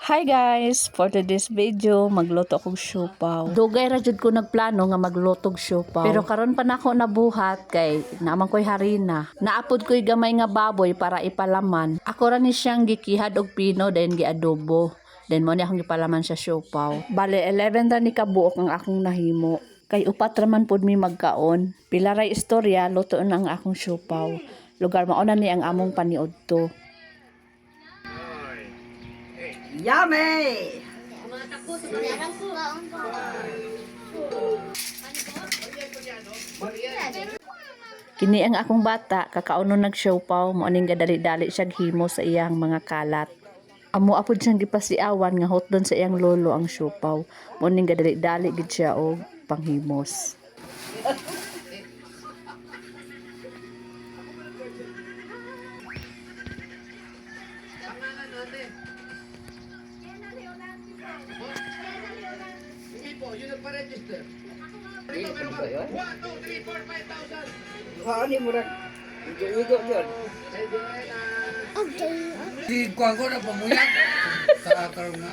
Hi guys! For today's video, magluto akong siopaw. Dugay ra jud ko nagplano nga maglutog siopaw. Pero karon pa nako nabuhat kay naman ko'y harina. Naapod ko'y gamay nga baboy para ipalaman. Ako ra ni siyang gikihad og pino then giadobo. Then mo ni akong gipalaman sa siopaw. Bale 11 ra ni kabuok ang akong nahimo. Kay upat raman pod mi magkaon. Pila ray istorya luto na ang akong siopaw. Lugar mao na ni ang among paniudto. Yummy! Kini ang akong bata, kakaunon nagsiopaw, mo aning gadali-dali siya himo sa iyang mga kalat. Amo apod siyang gipasiawan nga hotdon sa iyang lolo ang siopaw. Mo aning gadali-dali gid siya og panghimos. Yun nagpa-register. Ito, meron ka. 1, 2, 3, 4, 5,000. Ano mo rin? Igo yun. Si Kuwan ko na pamuyag. Kakakaroon nga.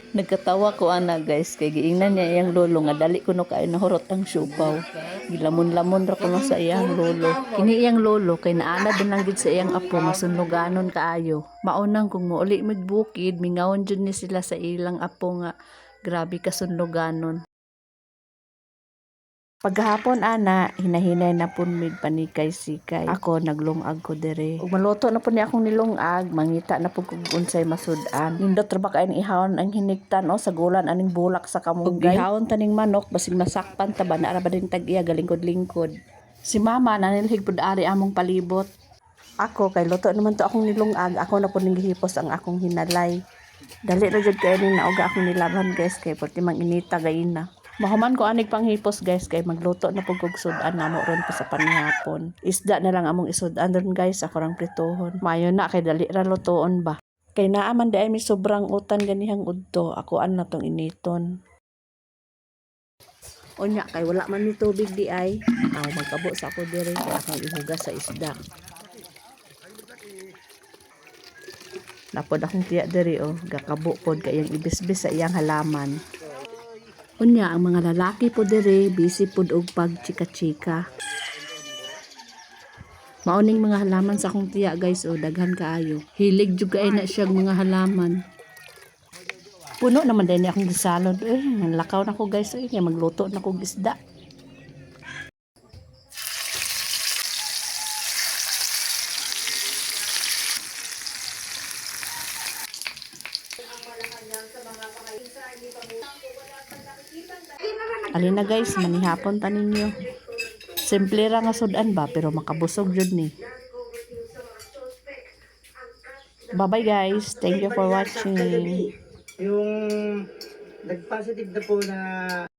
Nagkatawa ko ana guys kay giingnan niya iyang lolo nga dali kuno kay nahurot ang siopaw. Gilamon-lamon ra kuno sa iyang lolo. Kini iyang lolo kay naana din lang gid sa iyang apo nga sunluganon kaayo. Maunang kung mouli migbukid mingawon jud ni sila sa ilang apo nga grabe ka sunluganon. Paghapon ana, hinahinay na pun mig panikay-sikay. Ako naglungag ko dire. Ug maluto na pud ni akong nilungag, mangita na pud kog unsay masud-an. Nindot ra ba kay ihawon ang hinigtan o sa gulan aning bulak sa kamunggay. Ug ihawon taning manok basig masakpan ta ba na ra ba din tag-iya galingkod-lingkod. Si mama nanilhig pud ari among palibot. Ako kay luto naman to akong nilungag, ako na pud ning gihipos ang akong hinalay. Dali ra jud kay ni naoga akong nilaban guys kay perti mang inita gayina. Mahuman ko anig panghipos guys kay magluto na pug og sudan namo ron pa sa panihapon. Isda na lang among isudan ron guys ako rang pritohon. Mayo na kay dali ra lutoon ba. Kay naa man day mi sobrang utan ganihang udto, ako an na tong initon. Onya kay wala man ni tubig di ay. Magkabo sa ako dire kay akong ihugas sa isda. Napod akong tiya diri gakabo pod kay iyang ibisbis sa iyang halaman. Unya ang mga lalaki po dire busy pod og pagchika-chika. Mauning mga halaman sa akong tiya guys daghan kaayo. Hilig jud kay na siya mga halaman. Puno naman din akong gisalod. Nanlakaw na ko guys kay magluto na ko isda. Alin na guys, manihapon ta ninyo. Simple ra nga sudan ba pero makabusog jud ni. Bye-bye guys. Thank you for watching. Yung nag-positive na po na